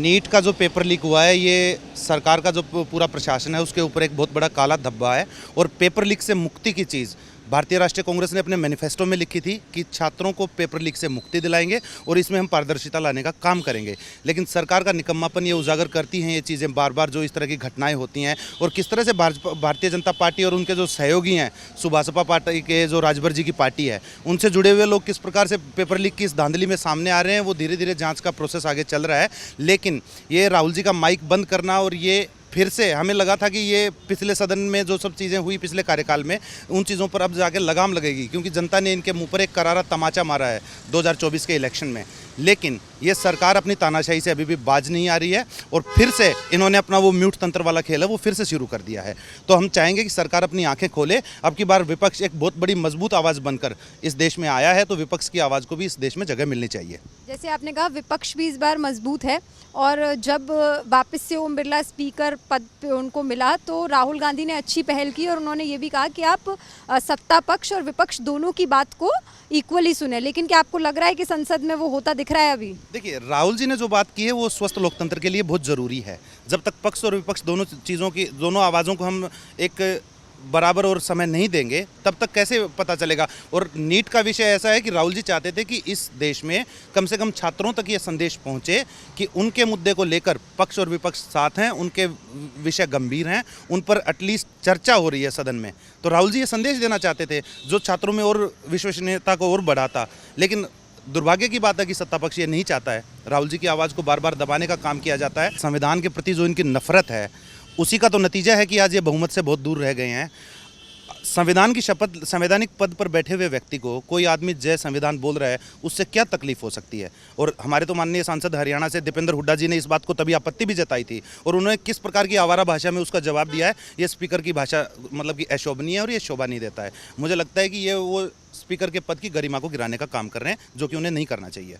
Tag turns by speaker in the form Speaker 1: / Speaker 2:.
Speaker 1: NEET का जो paper leak हुआ है, ये सरकार का जो पूरा प्रशासन है उसके ऊपर एक बहुत बड़ा काला धब्बा है। और पेपर लीक से मुक्ति की चीज़ भारतीय राष्ट्रीय कांग्रेस ने अपने मैनिफेस्टो में लिखी थी कि छात्रों को पेपर लीक से मुक्ति दिलाएंगे और इसमें हम पारदर्शिता लाने का काम करेंगे। लेकिन सरकार का निकम्मापन ये उजागर करती हैं ये चीज़ें बार बार, जो इस तरह की घटनाएं होती हैं और किस तरह से भारतीय जनता पार्टी और उनके जो सहयोगी हैं, सुभाषपा पार्टी के जो राजभर जी की पार्टी है, उनसे जुड़े हुए लोग किस प्रकार से पेपर लीक की इस धांधली में सामने आ रहे हैं, वो धीरे धीरे जाँच का प्रोसेस आगे चल रहा है। लेकिन ये राहुल जी का माइक बंद करना और ये फिर से हमें लगा था कि ये पिछले सदन में जो सब चीज़ें हुई पिछले कार्यकाल में, उन चीज़ों पर अब जाके लगाम लगेगी, क्योंकि जनता ने इनके मुंह पर एक करारा तमाचा मारा है 2024 के इलेक्शन में। लेकिन ये सरकार अपनी तानाशाही से अभी भी बाज नहीं आ रही है और फिर से इन्होंने अपना वो म्यूट तंत्र वाला खेल है वो फिर से शुरू कर दिया है। तो हम चाहेंगे कि सरकार अपनी आंखें खोले। अब की बार विपक्ष एक बहुत बड़ी मजबूत आवाज़ बनकर इस देश में आया है, तो विपक्ष की आवाज़ को भी इस देश में जगह मिलनी चाहिए।
Speaker 2: जैसे आपने कहा, विपक्ष भी इस बार मजबूत है और जब वापस से ओम बिरला स्पीकर पद पे उनको मिला तो राहुल गांधी ने अच्छी पहल की और उन्होंने ये भी कहा कि आप सत्ता पक्ष और विपक्ष दोनों की बात को इक्वली सुने। लेकिन क्या आपको लग रहा है कि संसद में वो होता दिख रहा है अभी?
Speaker 1: देखिए, राहुल जी ने जो बात की है वो स्वस्थ लोकतंत्र के लिए बहुत ज़रूरी है। जब तक पक्ष और विपक्ष दोनों चीज़ों की, दोनों आवाज़ों को हम एक बराबर और समय नहीं देंगे, तब तक कैसे पता चलेगा। और नीट का विषय ऐसा है कि राहुल जी चाहते थे कि इस देश में कम से कम छात्रों तक ये संदेश पहुंचे कि उनके मुद्दे को लेकर पक्ष और विपक्ष साथ हैं, उनके विषय गंभीर हैं, उन पर एटलीस्ट चर्चा हो रही है सदन में। तो राहुल जी ये संदेश देना चाहते थे जो छात्रों में और विश्वसनीयता को और बढ़ाता। लेकिन दुर्भाग्य की बात है कि सत्ता पक्ष ये नहीं चाहता है। राहुल जी की आवाज़ को बार बार दबाने का काम किया जाता है। संविधान के प्रति जो इनकी नफरत है उसी का तो नतीजा है कि आज ये बहुमत से बहुत दूर रह गए हैं। संविधान की शपथ, संवैधानिक पद पर बैठे हुए व्यक्ति को कोई आदमी जय संविधान बोल रहा है, उससे क्या तकलीफ हो सकती है। और हमारे तो माननीय सांसद हरियाणा से दीपेंद्र हुड्डा जी ने इस बात को तभी आपत्ति भी जताई थी और उन्होंने किस प्रकार की आवारा भाषा में उसका जवाब दिया है। ये स्पीकर की भाषा मतलब कि अशोभनीय है और ये शोभा नहीं देता है। मुझे लगता है कि ये वो स्पीकर के पद की गरिमा को गिराने का काम कर रहे हैं, जो कि उन्हें नहीं करना चाहिए।